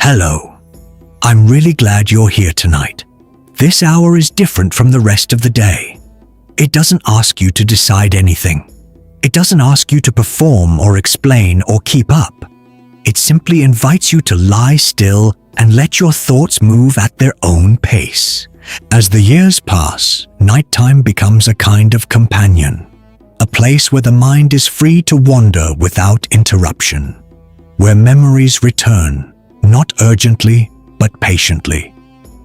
Hello. I'm really glad you're here tonight. This hour is different from the rest of the day. It doesn't ask you to decide anything. It doesn't ask you to perform or explain or keep up. It simply invites you to lie still and let your thoughts move at their own pace. As the years pass, nighttime becomes a kind of companion, a place where the mind is free to wander without interruption, where memories return, not urgently, but patiently,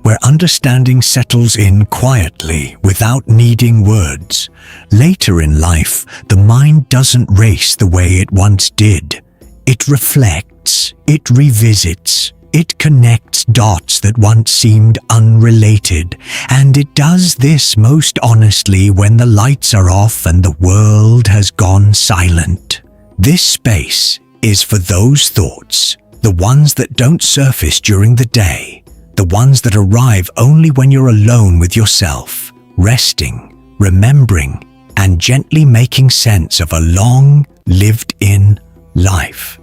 where understanding settles in quietly without needing words. Later in life, the mind doesn't race the way it once did. It reflects, it revisits, it connects dots that once seemed unrelated, and it does this most honestly when the lights are off and the world has gone silent. This space is for those thoughts, the ones that don't surface during the day, the ones that arrive only when you're alone with yourself, resting, remembering, and gently making sense of a long, lived-in life.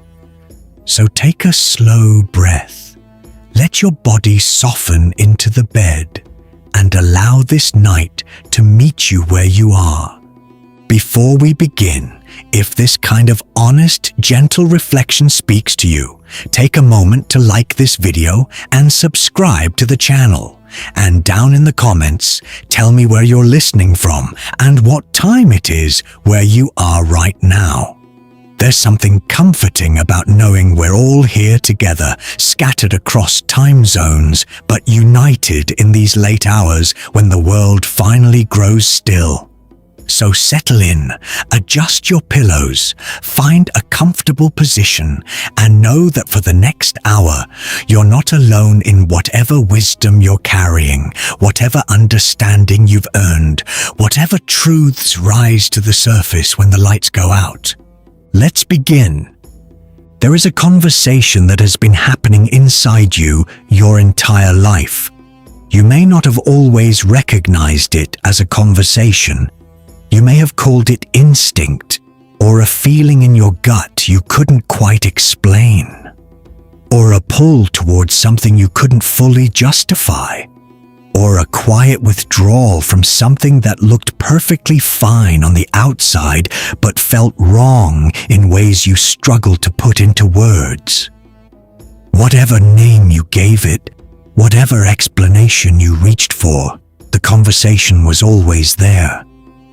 So take a slow breath. Let your body soften into the bed and allow this night to meet you where you are. Before we begin, if this kind of honest, gentle reflection speaks to you, take a moment to like this video and subscribe to the channel. And down in the comments, tell me where you're listening from and what time it is where you are right now. There's something comforting about knowing we're all here together, scattered across time zones, but united in these late hours when the world finally grows still. So settle in, adjust your pillows, find a comfortable position, and know that for the next hour, you're not alone in whatever wisdom you're carrying, whatever understanding you've earned, whatever truths rise to the surface when the lights go out. Let's begin. There is a conversation that has been happening inside you your entire life. You may not have always recognized it as a conversation. You may have called it instinct, or a feeling in your gut you couldn't quite explain, or a pull towards something you couldn't fully justify, or a quiet withdrawal from something that looked perfectly fine on the outside but felt wrong in ways you struggled to put into words. Whatever name you gave it, whatever explanation you reached for, the conversation was always there.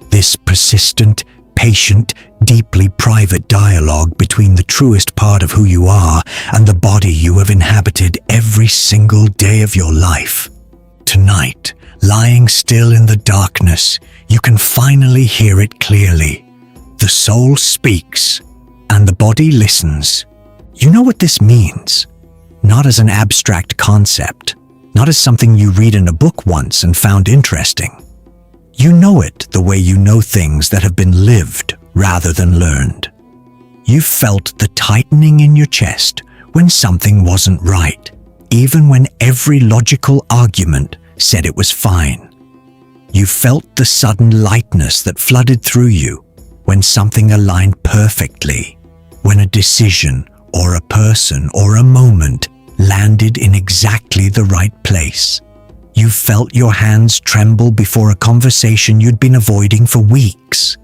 This persistent, patient, deeply private dialogue between the truest part of who you are and the body you have inhabited every single day of your life. Tonight, lying still in the darkness, you can finally hear it clearly. The soul speaks, and the body listens. You know what this means? Not as an abstract concept, not as something you read in a book once and found interesting. You know it the way you know things that have been lived rather than learned. You've felt the tightening in your chest when something wasn't right, even when every logical argument said it was fine. You felt the sudden lightness that flooded through you when something aligned perfectly, when a decision or a person or a moment landed in exactly the right place. You felt your hands tremble before a conversation you'd been avoiding for weeks,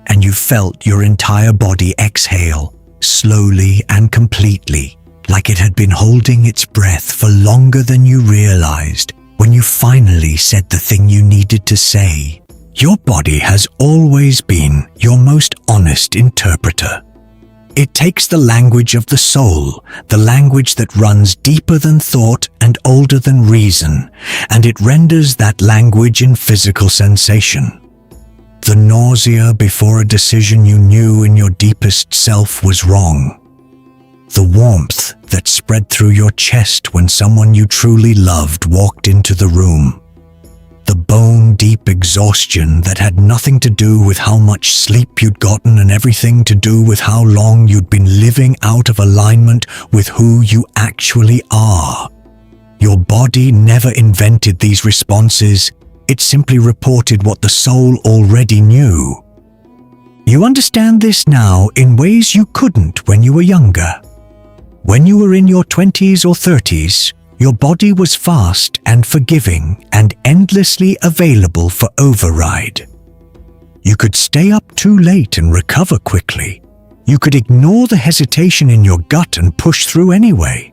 and you felt your entire body exhale, slowly and completely, like it had been holding its breath for longer than you realized when you finally said the thing you needed to say. Your body has always been your most honest interpreter. It takes the language of the soul, the language that runs deeper than thought and older than reason, and it renders that language in physical sensation. The nausea before a decision you knew in your deepest self was wrong. The warmth that spread through your chest when someone you truly loved walked into the room. The bone-deep exhaustion that had nothing to do with how much sleep you'd gotten and everything to do with how long you'd been living out of alignment with who you actually are. Your body never invented these responses. It simply reported what the soul already knew. You understand this now in ways you couldn't when you were younger. When you were in your 20s or 30s, your body was fast and forgiving and endlessly available for override. You could stay up too late and recover quickly. You could ignore the hesitation in your gut and push through anyway.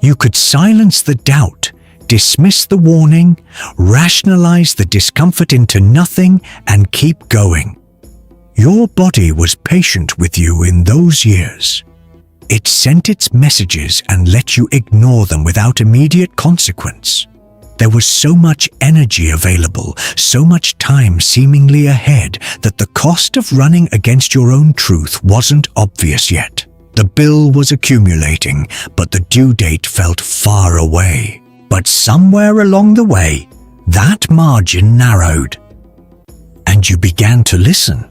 You could silence the doubt, dismiss the warning, rationalize the discomfort into nothing, and keep going. Your body was patient with you in those years. It sent its messages and let you ignore them without immediate consequence. There was so much energy available, so much time seemingly ahead, that the cost of running against your own truth wasn't obvious yet. The bill was accumulating, but the due date felt far away. But somewhere along the way, that margin narrowed. And you began to listen.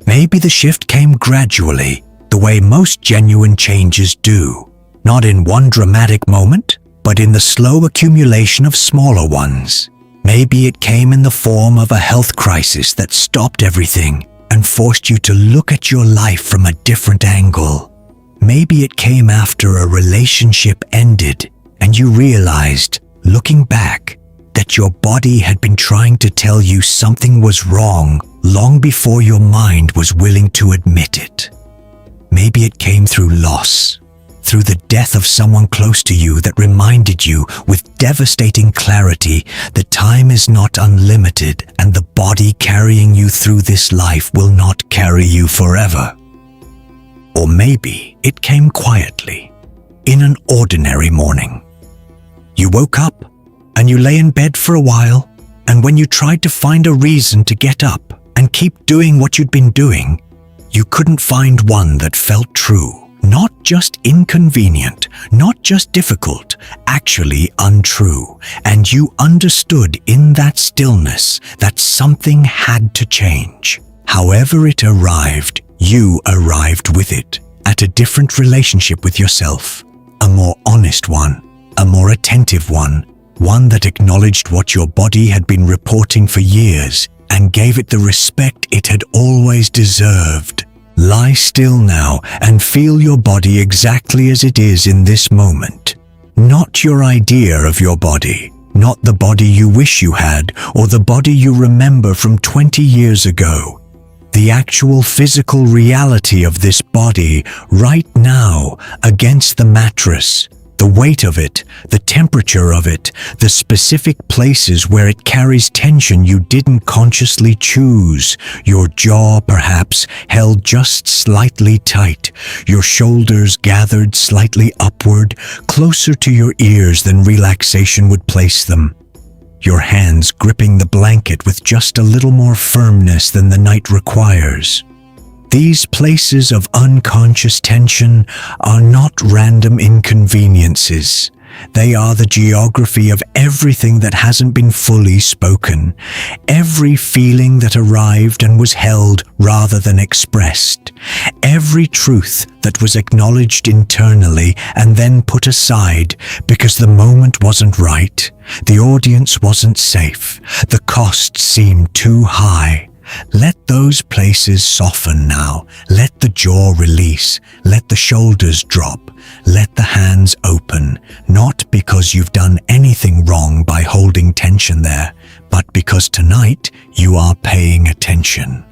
Maybe the shift came gradually, the way most genuine changes do. Not in one dramatic moment, but in the slow accumulation of smaller ones. Maybe it came in the form of a health crisis that stopped everything and forced you to look at your life from a different angle. Maybe it came after a relationship ended and you realized, looking back, that your body had been trying to tell you something was wrong long before your mind was willing to admit it. Maybe it came through loss, through the death of someone close to you that reminded you with devastating clarity that time is not unlimited and the body carrying you through this life will not carry you forever. Or maybe it came quietly, in an ordinary morning. You woke up and you lay in bed for a while, and when you tried to find a reason to get up and keep doing what you'd been doing, you couldn't find one that felt true. Not just inconvenient, not just difficult, actually untrue. And you understood in that stillness that something had to change. However it arrived, you arrived with it, at a different relationship with yourself, a more honest one, a more attentive one that acknowledged what your body had been reporting for years and gave it the respect it had always deserved. Lie still now and feel your body exactly as it is in this moment. Not your idea of your body, not the body you wish you had or the body you remember from 20 years ago. The actual physical reality of this body right now against the mattress, the weight of it, the temperature of it, the specific places where it carries tension you didn't consciously choose. Your jaw, perhaps, held just slightly tight, your shoulders gathered slightly upward, closer to your ears than relaxation would place them. Your hands gripping the blanket with just a little more firmness than the night requires. These places of unconscious tension are not random inconveniences. They are the geography of everything that hasn't been fully spoken, every feeling that arrived and was held rather than expressed, every truth that was acknowledged internally and then put aside because the moment wasn't right, the audience wasn't safe, the cost seemed too high. Let those places soften now. Let the jaw release. Let the shoulders drop. Let the hands open, not because you've done anything wrong by holding tension there, but because tonight you are paying attention.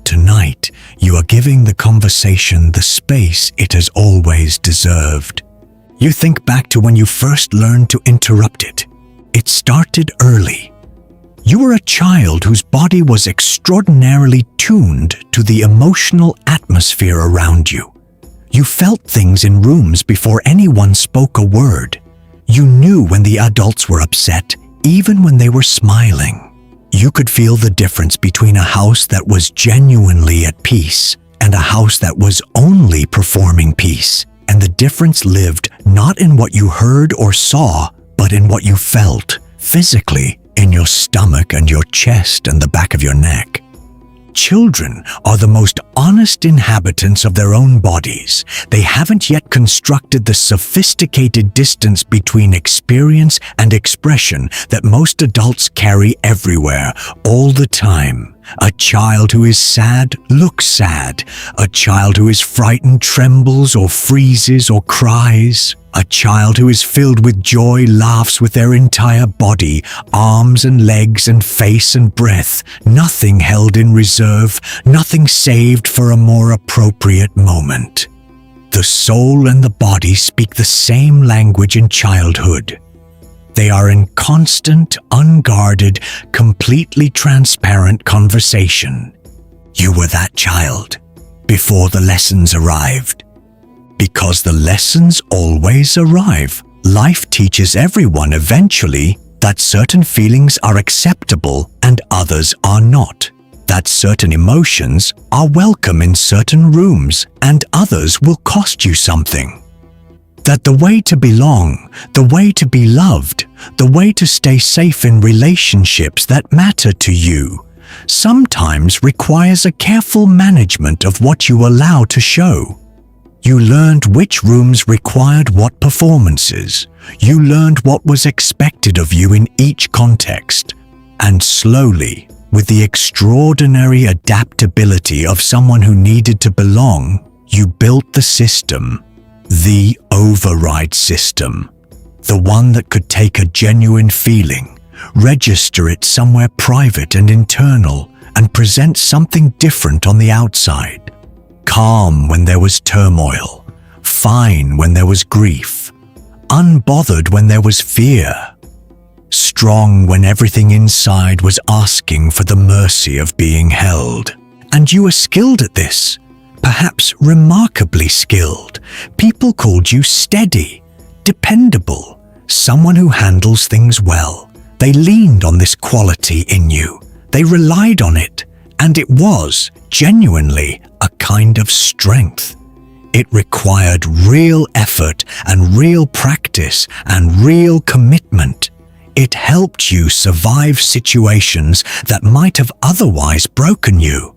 Tonight you are giving the conversation the space it has always deserved. You think back to when you first learned to interrupt it. It started early. You were a child whose body was extraordinarily tuned to the emotional atmosphere around you. You felt things in rooms before anyone spoke a word. You knew when the adults were upset, even when they were smiling. You could feel the difference between a house that was genuinely at peace and a house that was only performing peace. And the difference lived not in what you heard or saw, but in what you felt, physically, in your stomach and your chest and the back of your neck. Children are the most honest inhabitants of their own bodies. They haven't yet constructed the sophisticated distance between experience and expression that most adults carry everywhere, all the time. A child who is sad looks sad. A child who is frightened trembles or freezes or cries. A child who is filled with joy laughs with their entire body, arms and legs and face and breath, nothing held in reserve, nothing saved for a more appropriate moment. The soul and the body speak the same language in childhood. They are in constant, unguarded, completely transparent conversation. You were that child before the lessons arrived. Because the lessons always arrive. Life teaches everyone eventually that certain feelings are acceptable and others are not. That certain emotions are welcome in certain rooms and others will cost you something. That the way to belong, the way to be loved, the way to stay safe in relationships that matter to you, sometimes requires a careful management of what you allow to show. You learned which rooms required what performances. You learned what was expected of you in each context. And slowly, with the extraordinary adaptability of someone who needed to belong, you built the system. The override system, the one that could take a genuine feeling, register it somewhere private and internal, and present something different on the outside. Calm when there was turmoil, fine when there was grief, unbothered when there was fear, strong when everything inside was asking for the mercy of being held. And you were skilled at this. Perhaps remarkably skilled. People called you steady, dependable, someone who handles things well. They leaned on this quality in you. They relied on it, and it was, genuinely, a kind of strength. It required real effort and real practice and real commitment. It helped you survive situations that might have otherwise broken you.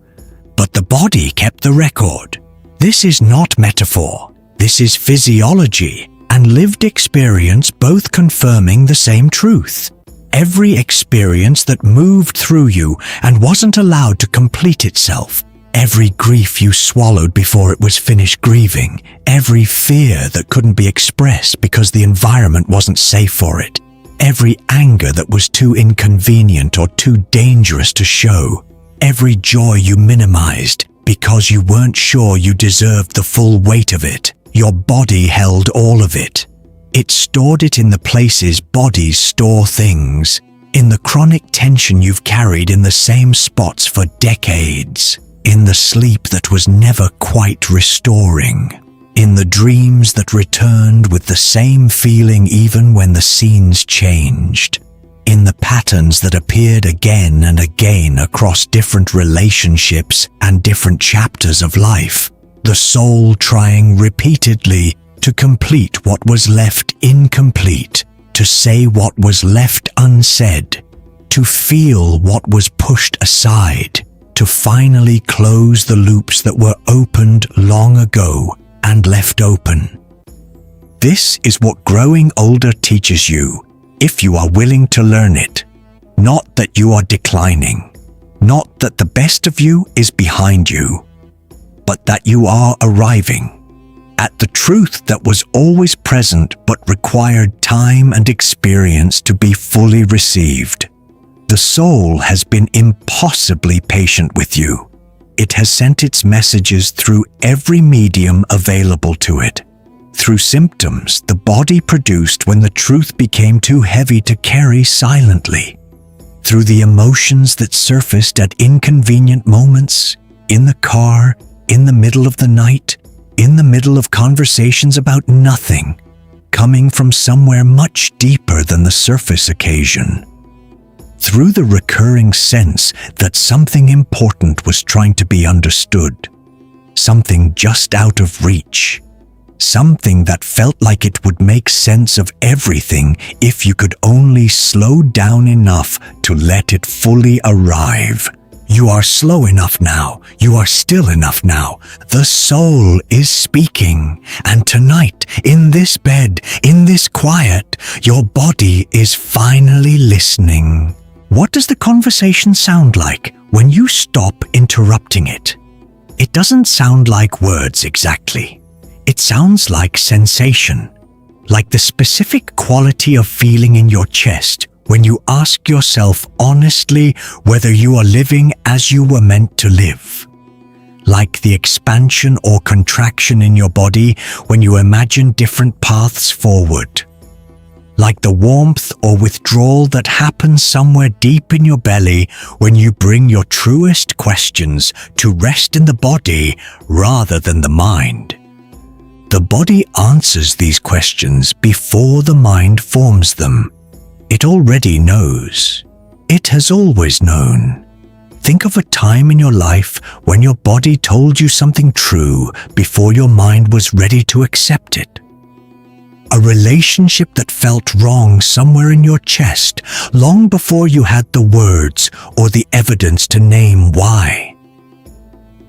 But the body kept the record. This is not metaphor. This is physiology and lived experience both confirming the same truth. Every experience that moved through you and wasn't allowed to complete itself. Every grief you swallowed before it was finished grieving. Every fear that couldn't be expressed because the environment wasn't safe for it. Every anger that was too inconvenient or too dangerous to show. Every joy you minimized because you weren't sure you deserved the full weight of it. Your body held all of it. It stored it in the places bodies store things, in the chronic tension you've carried in the same spots for decades, in the sleep that was never quite restoring, in the dreams that returned with the same feeling even when the scenes changed. In the patterns that appeared again and again across different relationships and different chapters of life, the soul trying repeatedly to complete what was left incomplete, to say what was left unsaid, to feel what was pushed aside, to finally close the loops that were opened long ago and left open. This is what growing older teaches you. If you are willing to learn it, not that you are declining, not that the best of you is behind you, but that you are arriving at the truth that was always present but required time and experience to be fully received. The soul has been impossibly patient with you. It has sent its messages through every medium available to it. Through symptoms the body produced when the truth became too heavy to carry silently. Through the emotions that surfaced at inconvenient moments, in the car, in the middle of the night, in the middle of conversations about nothing, coming from somewhere much deeper than the surface occasion. Through the recurring sense that something important was trying to be understood, something just out of reach. Something that felt like it would make sense of everything if you could only slow down enough to let it fully arrive. You are slow enough now. You are still enough now. The soul is speaking. And tonight, in this bed, in this quiet, your body is finally listening. What does the conversation sound like when you stop interrupting it? It doesn't sound like words exactly. It sounds like sensation, like the specific quality of feeling in your chest when you ask yourself honestly whether you are living as you were meant to live. Like the expansion or contraction in your body when you imagine different paths forward. Like the warmth or withdrawal that happens somewhere deep in your belly when you bring your truest questions to rest in the body rather than the mind. The body answers these questions before the mind forms them. It already knows. It has always known. Think of a time in your life when your body told you something true before your mind was ready to accept it. A relationship that felt wrong somewhere in your chest long before you had the words or the evidence to name why.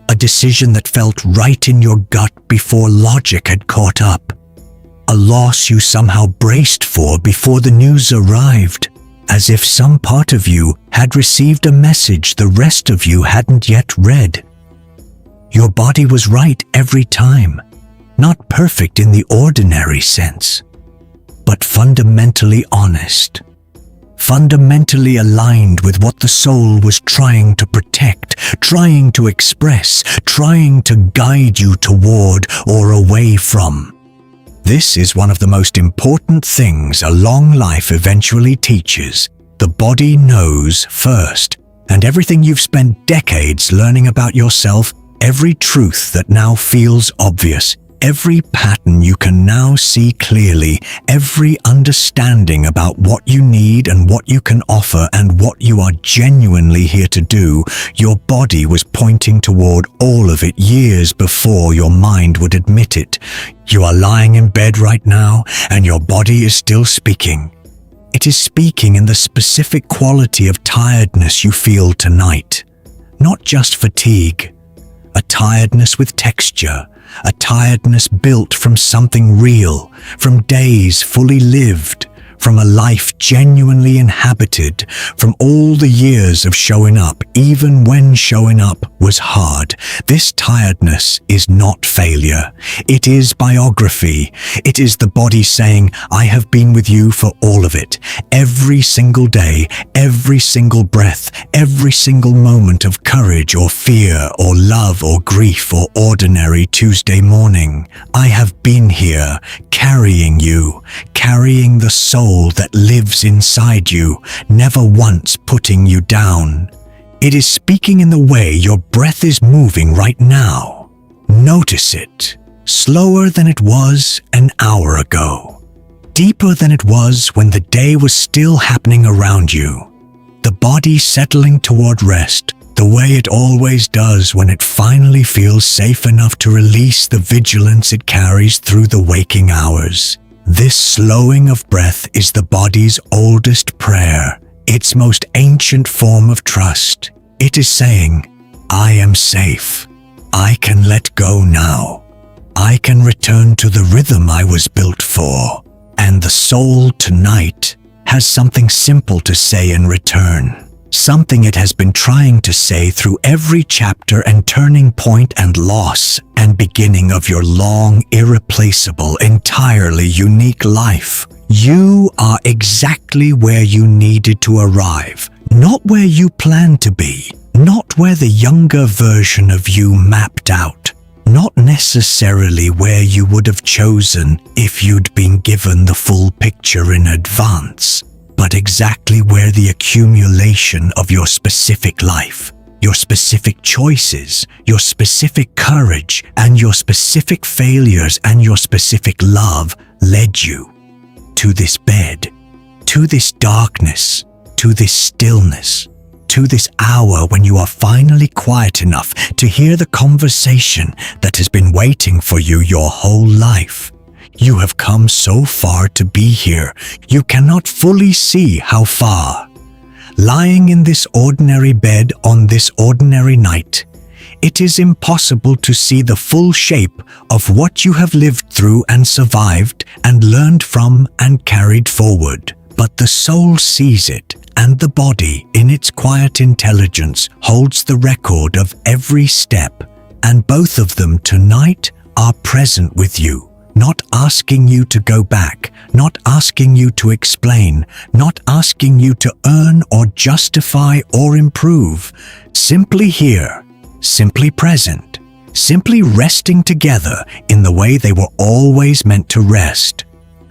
A decision that felt right in your gut before logic had caught up. A loss you somehow braced for before the news arrived, as if some part of you had received a message the rest of you hadn't yet read. Your body was right every time, not perfect in the ordinary sense, but fundamentally honest, fundamentally aligned with what the soul was trying to protect, trying to express, trying to guide you toward or away from. This is one of the most important things a long life eventually teaches. The body knows first, and everything you've spent decades learning about yourself, every truth that now feels obvious, every pattern you can now see clearly, every understanding about what you need and what you can offer and what you are genuinely here to do, your body was pointing toward all of it years before your mind would admit it. You are lying in bed right now and your body is still speaking. It is speaking in the specific quality of tiredness you feel tonight. Not just fatigue. A tiredness with texture. A tiredness built from something real, from days fully lived, from a life genuinely inhabited, from all the years of showing up, even when showing up was hard. This tiredness is not failure. It is biography. It is the body saying, I have been with you for all of it. Every single day, every single breath, every single moment of courage or fear or love or grief or ordinary Tuesday morning. I have been here, carrying you, carrying the soul that lives inside you, never once putting you down. It is speaking in the way your breath is moving right now. Notice it, slower than it was an hour ago, deeper than it was when the day was still happening around you. The body settling toward rest, the way it always does when it finally feels safe enough to release the vigilance it carries through the waking hours. This slowing of breath is the body's oldest prayer, its most ancient form of trust. It is saying, I am safe. I can let go now. I can return to the rhythm I was built for. And the soul tonight has something simple to say in return. Something it has been trying to say through every chapter and turning point and loss and beginning of your long, irreplaceable, entirely unique life. You are exactly where you needed to arrive, not where you planned to be, not where the younger version of you mapped out, not necessarily where you would have chosen if you'd been given the full picture in advance, but exactly where the accumulation of your specific life, your specific choices, your specific courage, and your specific failures and your specific love led you to this bed, to this darkness, to this stillness, to this hour when you are finally quiet enough to hear the conversation that has been waiting for you your whole life. You have come so far to be here, you cannot fully see how far. Lying in this ordinary bed on this ordinary night, it is impossible to see the full shape of what you have lived through and survived and learned from and carried forward. But the soul sees it, and and the body, in its quiet intelligence, holds the record of every step, and both of them tonight are present with you, not asking you to go back, not asking you to explain, not asking you to earn or justify or improve. Simply here, simply present, simply resting together in the way they were always meant to rest.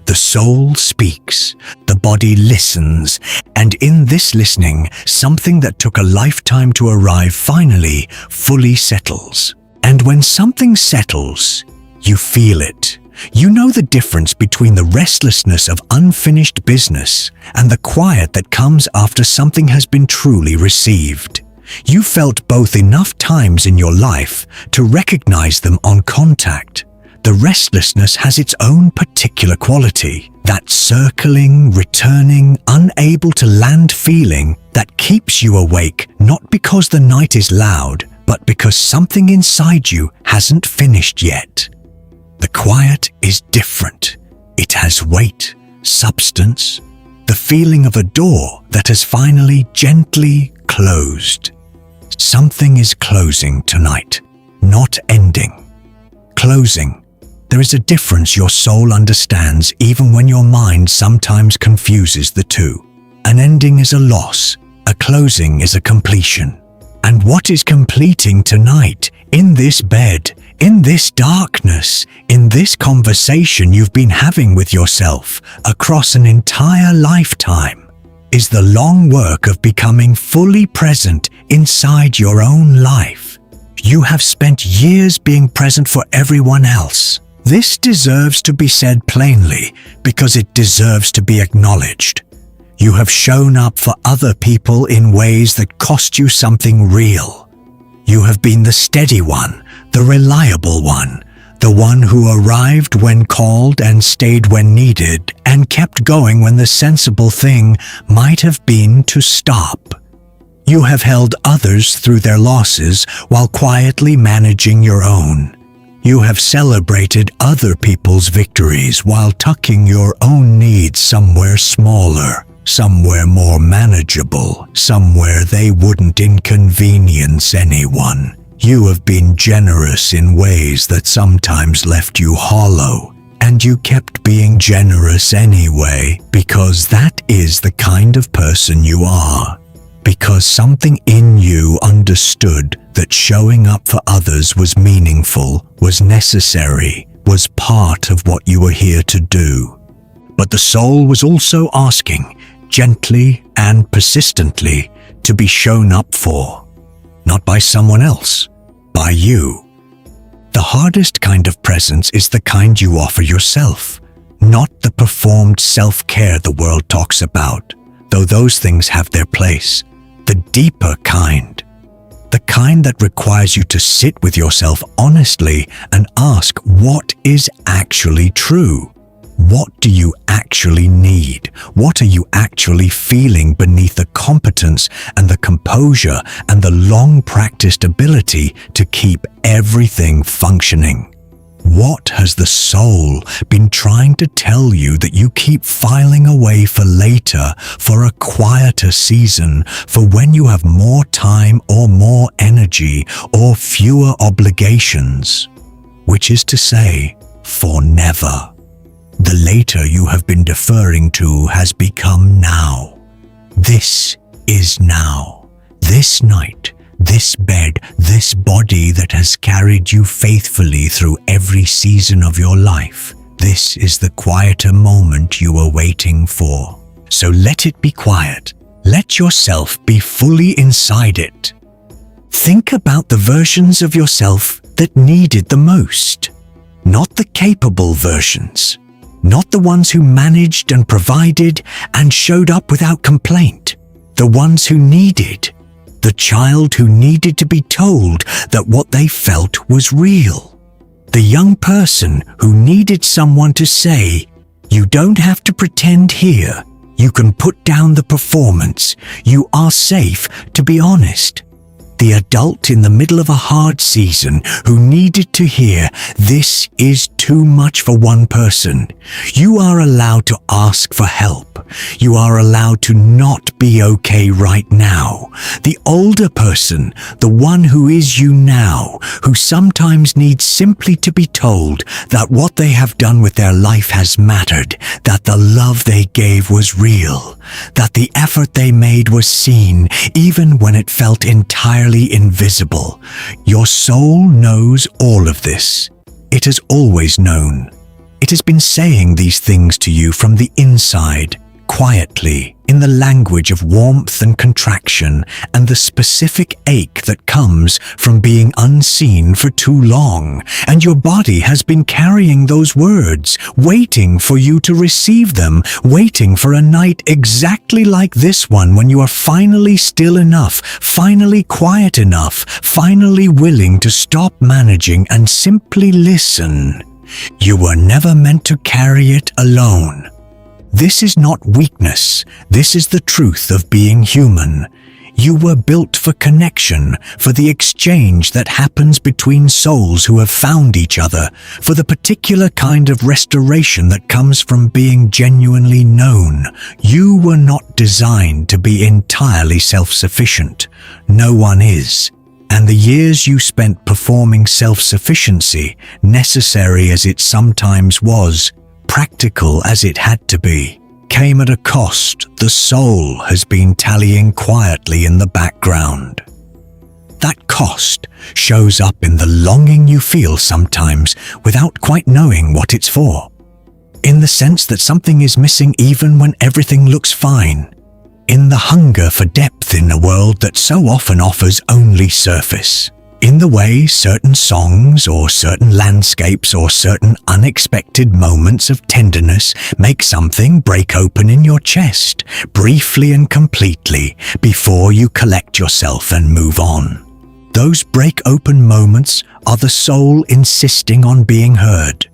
The soul speaks, the body listens, and in this listening, something that took a lifetime to arrive finally fully settles. And when something settles, you feel it. You know the difference between the restlessness of unfinished business and the quiet that comes after something has been truly received. You felt both enough times in your life to recognize them on contact. The restlessness has its own particular quality, that circling, returning, unable to land feeling that keeps you awake not because the night is loud, but because something inside you hasn't finished yet. The quiet is different. It has weight, substance, the feeling of a door that has finally gently closed. Something is closing tonight, not ending. Closing. There is a difference your soul understands even when your mind sometimes confuses the two. An ending is a loss, a closing is a completion. And what is completing tonight, in this bed, in this darkness, in this conversation you've been having with yourself across an entire lifetime, is the long work of becoming fully present inside your own life. You have spent years being present for everyone else. This deserves to be said plainly because it deserves to be acknowledged. You have shown up for other people in ways that cost you something real. You have been the steady one, the reliable one, the one who arrived when called and stayed when needed and kept going when the sensible thing might have been to stop. You have held others through their losses while quietly managing your own. You have celebrated other people's victories while tucking your own needs somewhere smaller, somewhere more manageable, somewhere they wouldn't inconvenience anyone. You have been generous in ways that sometimes left you hollow, and you kept being generous anyway because that is the kind of person you are. Because something in you understood that showing up for others was meaningful, was necessary, was part of what you were here to do. But the soul was also asking, gently and persistently, to be shown up for. Not by someone else, by you. The hardest kind of presence is the kind you offer yourself, not the performed self-care the world talks about, though those things have their place. The deeper kind. The kind that requires you to sit with yourself honestly and ask what is actually true. What do you actually need? What are you actually feeling beneath the competence and the composure and the long-practiced ability to keep everything functioning? What has the soul been trying to tell you that you keep filing away for later, for a quieter season, for when you have more time or more energy or fewer obligations? Which is to say, for never. The later you have been deferring to has become now. This is now. This night. This bed, this body that has carried you faithfully through every season of your life. This is the quieter moment you were waiting for. So let it be quiet. Let yourself be fully inside it. Think about the versions of yourself that needed the most. Not the capable versions. Not the ones who managed and provided and showed up without complaint. The ones who needed. The child who needed to be told that what they felt was real. The young person who needed someone to say, "You don't have to pretend here. You can put down the performance. You are safe to be honest." The adult in the middle of a hard season who needed to hear, "This is too much for one person. You are allowed to ask for help. You are allowed to not be okay right now. The older person, the one who is you now, who sometimes needs simply to be told that what they have done with their life has mattered, that the love they gave was real, that the effort they made was seen, even when it felt entirely invisible. Your soul knows all of this. It has always known. It has been saying these things to you from the inside, quietly, in the language of warmth and contraction and the specific ache that comes from being unseen for too long. And your body has been carrying those words, waiting for you to receive them, waiting for a night exactly like this one when you are finally still enough, finally quiet enough, finally willing to stop managing and simply listen. You were never meant to carry it alone. This is not weakness. This is the truth of being human. You were built for connection, for the exchange that happens between souls who have found each other, for the particular kind of restoration that comes from being genuinely known. You were not designed to be entirely self-sufficient. No one is. And the years you spent performing self-sufficiency, necessary as it sometimes was, practical as it had to be, came at a cost the soul has been tallying quietly in the background. That cost shows up in the longing you feel sometimes without quite knowing what it's for. In the sense that something is missing even when everything looks fine. In the hunger for depth in a world that so often offers only surface. In the way certain songs or certain landscapes or certain unexpected moments of tenderness make something break open in your chest, briefly and completely, before you collect yourself and move on. Those break open moments are the soul insisting on being heard.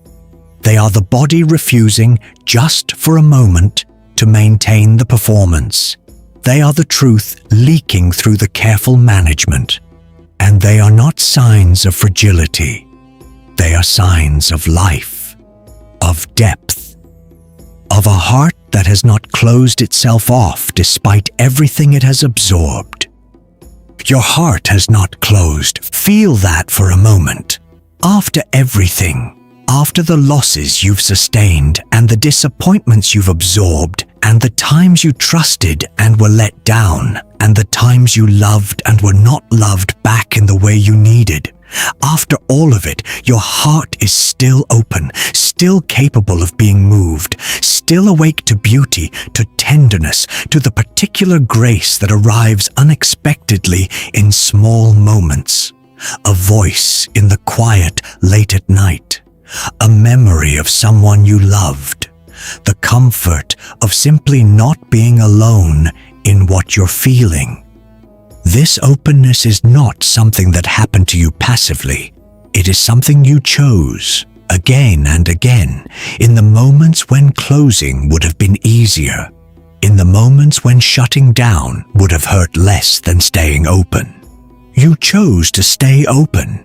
They are the body refusing, just for a moment, to maintain the performance. They are the truth leaking through the careful management. And they are not signs of fragility. They are signs of life, of depth, of a heart that has not closed itself off despite everything it has absorbed. Your heart has not closed. Feel that for a moment. After everything, after the losses you've sustained and the disappointments you've absorbed and the times you trusted and were let down and the times you loved and were not loved back in the way you needed, after all of it, your heart is still open, still capable of being moved, still awake to beauty, to tenderness, to the particular grace that arrives unexpectedly in small moments. A voice in the quiet late at night. A memory of someone you loved. The comfort of simply not being alone in what you're feeling. This openness is not something that happened to you passively. It is something you chose, again and again, in the moments when closing would have been easier, in the moments when shutting down would have hurt less than staying open. You chose to stay open.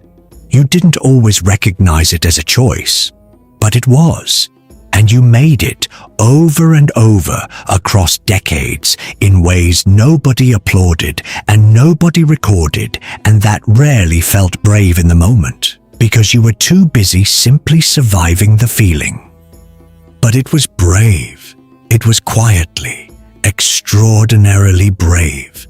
You didn't always recognize it as a choice, but it was. And you made it over and over across decades in ways nobody applauded and nobody recorded, and that rarely felt brave in the moment, because you were too busy simply surviving the feeling. But it was brave. It was quietly, extraordinarily brave.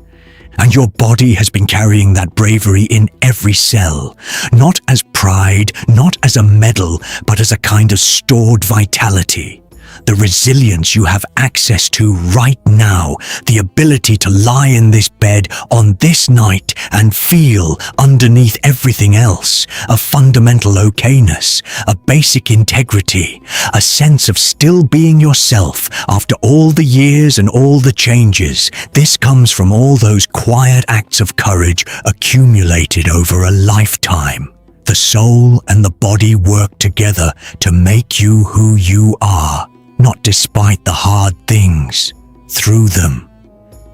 And your body has been carrying that bravery in every cell, not as pride, not as a medal, but as a kind of stored vitality. The resilience you have access to right now, the ability to lie in this bed on this night and feel underneath everything else, a fundamental okayness, a basic integrity, a sense of still being yourself after all the years and all the changes. This comes from all those quiet acts of courage accumulated over a lifetime. The soul and the body work together to make you who you are. Not despite the hard things, through them.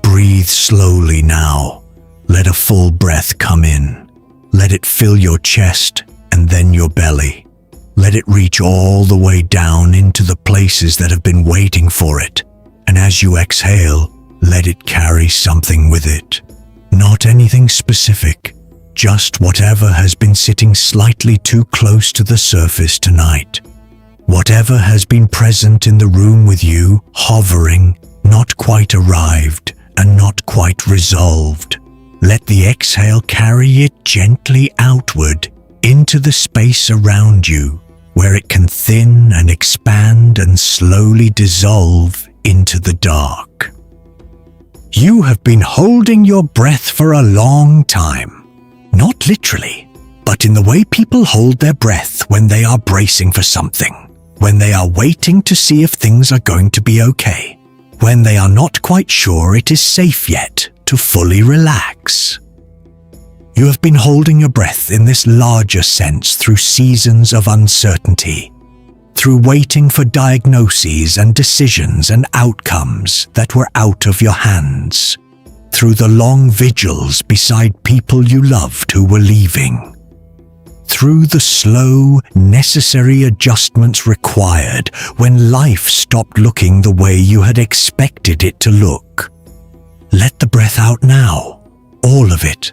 Breathe slowly now. Let a full breath come in. Let it fill your chest and then your belly. Let it reach all the way down into the places that have been waiting for it. And as you exhale, let it carry something with it. Not anything specific, just whatever has been sitting slightly too close to the surface tonight. Whatever has been present in the room with you, hovering, not quite arrived, and not quite resolved. Let the exhale carry it gently outward into the space around you, where it can thin and expand and slowly dissolve into the dark. You have been holding your breath for a long time. Not literally, but in the way people hold their breath when they are bracing for something, when they are waiting to see if things are going to be okay, when they are not quite sure it is safe yet to fully relax. You have been holding your breath in this larger sense through seasons of uncertainty, through waiting for diagnoses and decisions and outcomes that were out of your hands, through the long vigils beside people you loved who were leaving, through the slow, necessary adjustments required when life stopped looking the way you had expected it to look. Let the breath out now, all of it,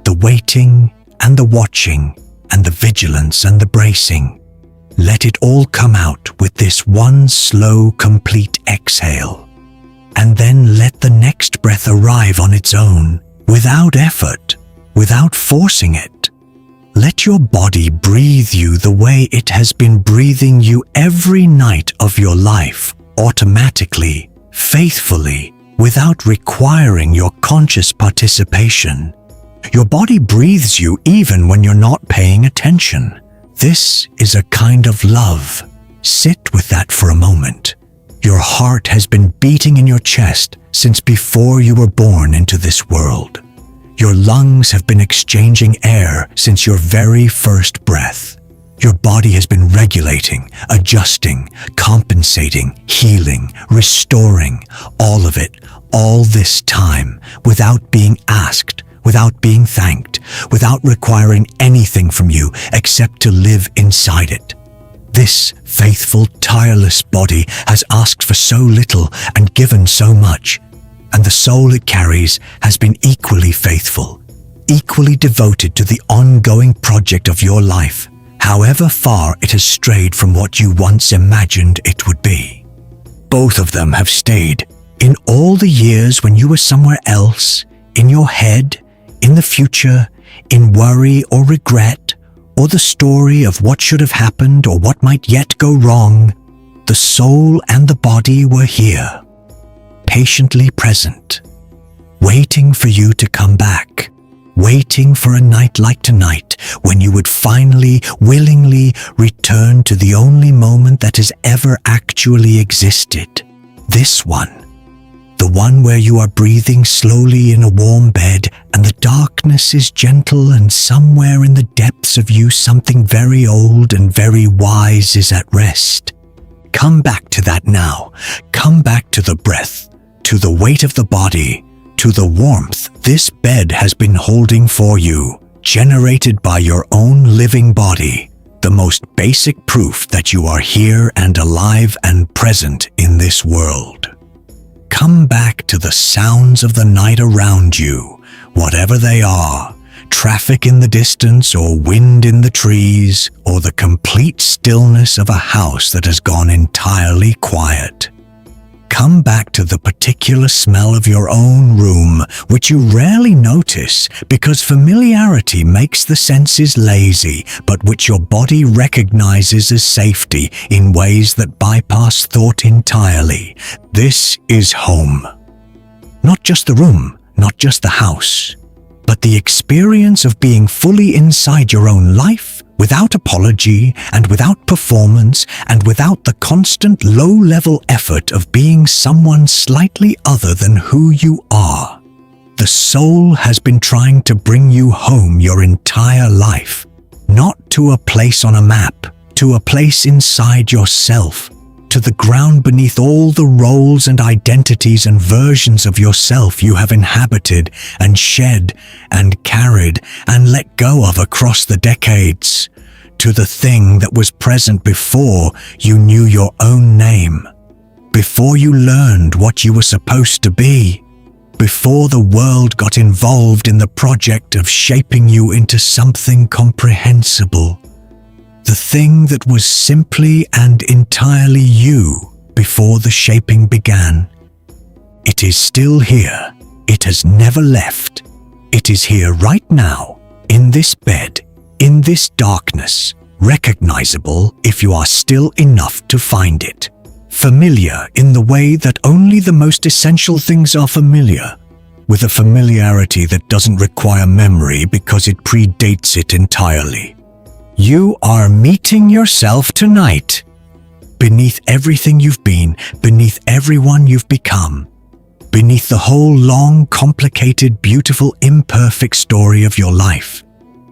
the waiting and the watching and the vigilance and the bracing. Let it all come out with this one slow, complete exhale. And then let the next breath arrive on its own, without effort, without forcing it. Let your body breathe you the way it has been breathing you every night of your life, automatically, faithfully, without requiring your conscious participation. Your body breathes you even when you're not paying attention. This is a kind of love. Sit with that for a moment. Your heart has been beating in your chest since before you were born into this world. Your lungs have been exchanging air since your very first breath. Your body has been regulating, adjusting, compensating, healing, restoring, all of it, all this time, without being asked, without being thanked, without requiring anything from you except to live inside it. This faithful, tireless body has asked for so little and given so much, and the soul it carries has been equally faithful, equally devoted to the ongoing project of your life, however far it has strayed from what you once imagined it would be. Both of them have stayed in all the years when you were somewhere else, in your head, in the future, in worry or regret, or the story of what should have happened or what might yet go wrong. The soul and the body were here, patiently present, waiting for you to come back, waiting for a night like tonight when you would finally, willingly return to the only moment that has ever actually existed. This one. The one where you are breathing slowly in a warm bed and the darkness is gentle and somewhere in the depths of you something very old and very wise is at rest. Come back to that now. Come back to the breath, to the weight of the body, to the warmth this bed has been holding for you, generated by your own living body, the most basic proof that you are here and alive and present in this world. Come back to the sounds of the night around you, whatever they are, traffic in the distance or wind in the trees, or the complete stillness of a house that has gone entirely quiet. Come back to the particular smell of your own room, which you rarely notice because familiarity makes the senses lazy, but which your body recognizes as safety in ways that bypass thought entirely. This is home. Not just the room, not just the house, but the experience of being fully inside your own life, without apology and without performance and without the constant low-level effort of being someone slightly other than who you are. The soul has been trying to bring you home your entire life, not to a place on a map, to a place inside yourself, to the ground beneath all the roles and identities and versions of yourself you have inhabited and shed and carried and let go of across the decades, to the thing that was present before you knew your own name. before you learned what you were supposed to be, before the world got involved in the project of shaping you into something comprehensible, the thing that was simply and entirely you before the shaping began. It is still here. It has never left. It is here right now, in this bed, in this darkness, recognizable if you are still enough to find it. Familiar in the way that only the most essential things are familiar, with a familiarity that doesn't require memory because it predates it entirely. You are meeting yourself tonight. Beneath everything you've been, beneath everyone you've become, beneath the whole long, complicated, beautiful, imperfect story of your life,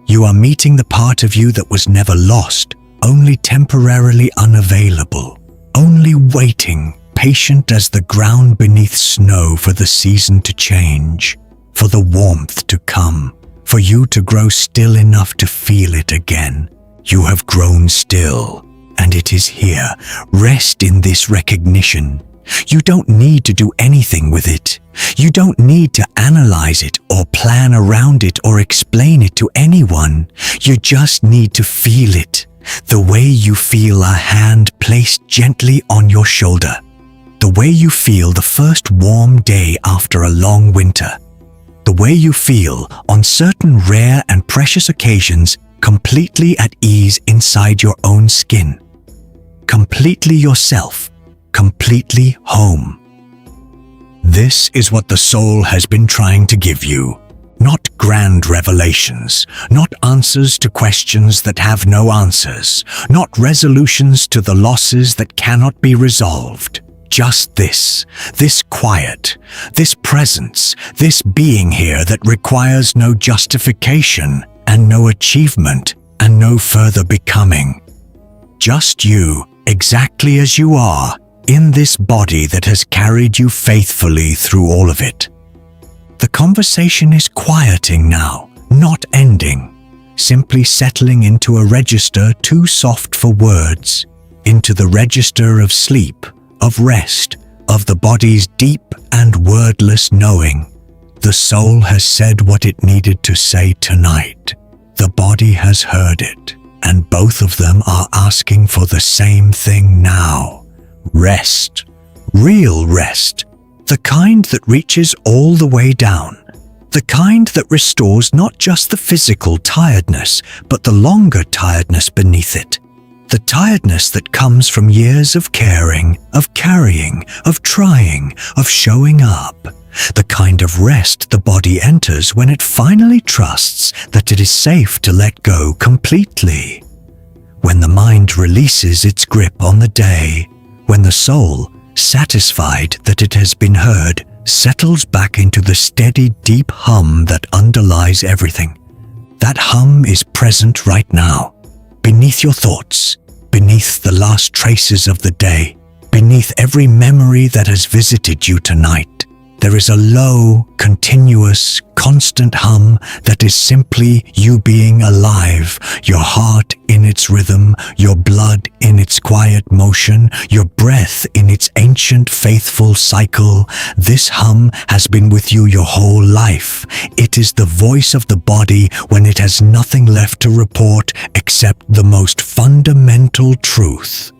you are meeting the part of you that was never lost, only temporarily unavailable, only waiting, patient as the ground beneath snow for the season to change, for the warmth to come, for you to grow still enough to feel it again. You have grown still, and it is here. Rest in this recognition. You don't need to do anything with it. You don't need to analyze it or plan around it or explain it to anyone. You just need to feel it, the way you feel a hand placed gently on your shoulder, the way you feel the first warm day after a long winter, the way you feel on certain rare and precious occasions completely at ease inside your own skin, completely yourself, completely home. This is what the soul has been trying to give you. Not grand revelations, not answers to questions that have no answers, not resolutions to the losses that cannot be resolved. Just this quiet, this presence, this being here that requires no justification and no achievement and no further becoming. Just you, exactly as you are, in this body that has carried you faithfully through all of it. The conversation is quieting now, not ending, simply settling into a register too soft for words, into the register of sleep, of rest, of the body's deep and wordless knowing. The soul has said what it needed to say tonight. The body has heard it, and both of them are asking for the same thing now. Rest. Real rest. The kind that reaches all the way down. The kind that restores not just the physical tiredness, but the longer tiredness beneath it. The tiredness that comes from years of caring, of carrying, of trying, of showing up. The kind of rest the body enters when it finally trusts that it is safe to let go completely. When the mind releases its grip on the day, when the soul, satisfied that it has been heard, settles back into the steady, deep hum that underlies everything. That hum is present right now, beneath your thoughts, beneath the last traces of the day, beneath every memory that has visited you tonight. There is a low, continuous, constant hum that is simply you being alive, your heart in its rhythm, your blood in its quiet motion, your breath in its ancient faithful cycle. This hum has been with you your whole life. It is the voice of the body when it has nothing left to report except the most fundamental truth.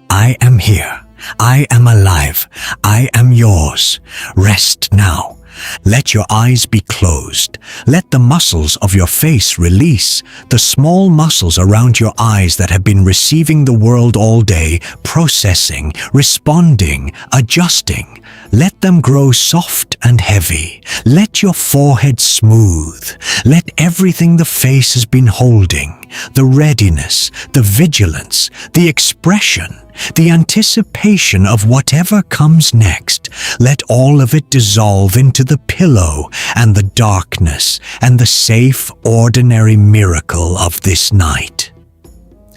I am here. I am alive. I am yours. Rest now. Let your eyes be closed. Let the muscles of your face release. The small muscles around your eyes that have been receiving the world all day, processing, responding, adjusting. Let them grow soft and heavy. Let your forehead smooth. Let everything the face has been holding, the readiness, the vigilance, the expression, the anticipation of whatever comes next, let all of it dissolve into the pillow and the darkness and the safe, ordinary miracle of this night.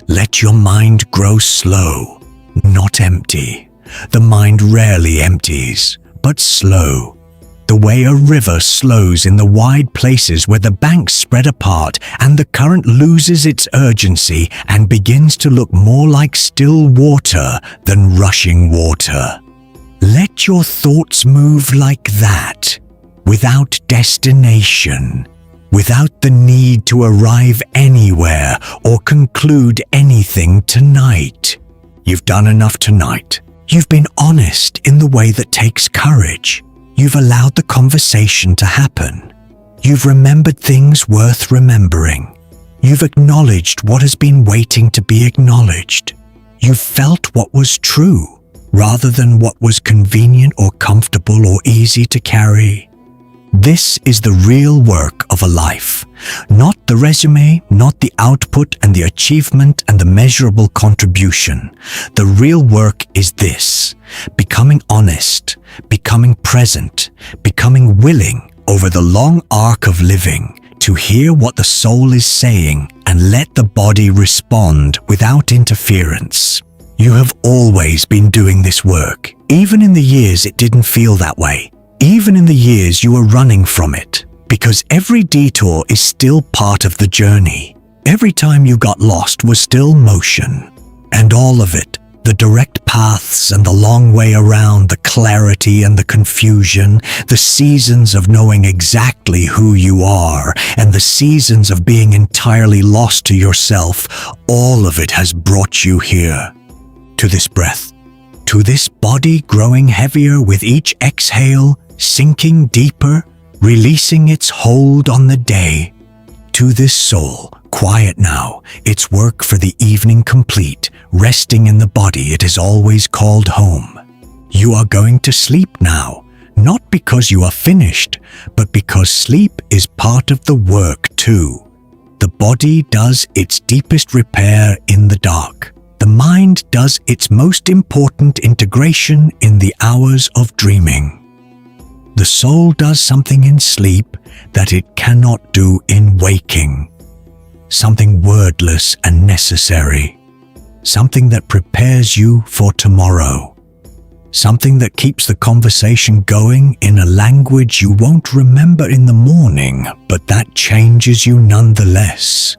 Let your mind grow slow, not empty. The mind rarely empties, but slow. The way a river slows in the wide places where the banks spread apart and the current loses its urgency and begins to look more like still water than rushing water. Let your thoughts move like that, without destination, without the need to arrive anywhere or conclude anything tonight. You've done enough tonight. You've been honest in the way that takes courage. You've allowed the conversation to happen. You've remembered things worth remembering. You've acknowledged what has been waiting to be acknowledged. You've felt what was true, rather than what was convenient or comfortable or easy to carry. This is the real work of a life, not the resume, not the output and the achievement and the measurable contribution. The real work is this: becoming honest, becoming present, becoming willing over the long arc of living to hear what the soul is saying and let the body respond without interference. You have always been doing this work, even in the years it didn't feel that way. Even in the years you were running from it, because every detour is still part of the journey. Every time you got lost was still motion. And all of it, the direct paths and the long way around, the clarity and the confusion, the seasons of knowing exactly who you are, and the seasons of being entirely lost to yourself, all of it has brought you here. To this breath, to this body growing heavier with each exhale, sinking deeper, releasing its hold on the day. To this soul, quiet now, its work for the evening complete, resting in the body it has always called home. You are going to sleep now, not because you are finished, but because sleep is part of the work too. The body does its deepest repair in the dark. The mind does its most important integration in the hours of dreaming. The soul does something in sleep that it cannot do in waking. Something wordless and necessary. Something that prepares you for tomorrow. Something that keeps the conversation going in a language you won't remember in the morning, but that changes you nonetheless.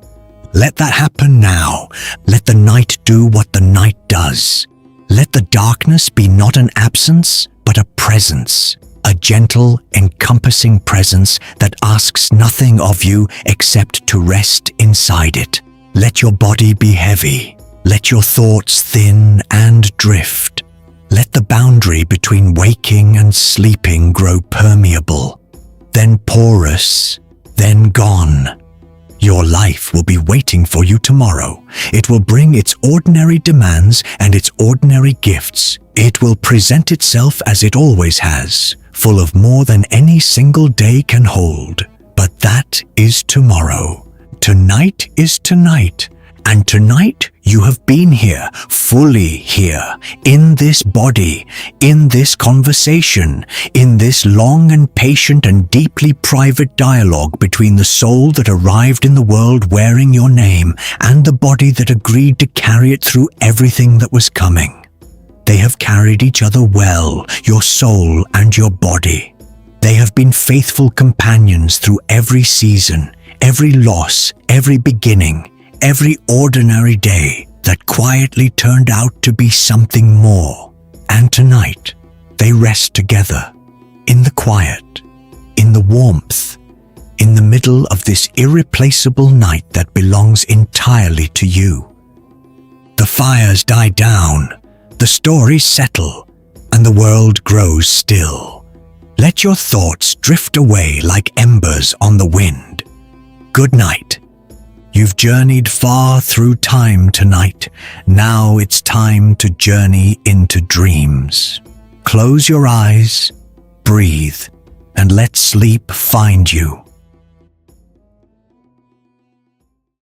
Let that happen now. Let the night do what the night does. Let the darkness be not an absence, but a presence. A gentle, encompassing presence that asks nothing of you except to rest inside it. Let your body be heavy. Let your thoughts thin and drift. Let the boundary between waking and sleeping grow permeable, then porous, then gone. Your life will be waiting for you tomorrow. It will bring its ordinary demands and its ordinary gifts. It will present itself as it always has, full of more than any single day can hold. But that is tomorrow. Tonight is tonight. And tonight you have been here, fully here, in this body, in this conversation, in this long and patient and deeply private dialogue between the soul that arrived in the world wearing your name and the body that agreed to carry it through everything that was coming. They have carried each other well, your soul and your body. They have been faithful companions through every season, every loss, every beginning, every ordinary day that quietly turned out to be something more. And tonight, they rest together, in the quiet, in the warmth, in the middle of this irreplaceable night that belongs entirely to you. The fires die down, the stories settle, and the world grows still. Let your thoughts drift away like embers on the wind. Good night. You've journeyed far through time tonight. Now it's time to journey into dreams. Close your eyes, breathe, and let sleep find you.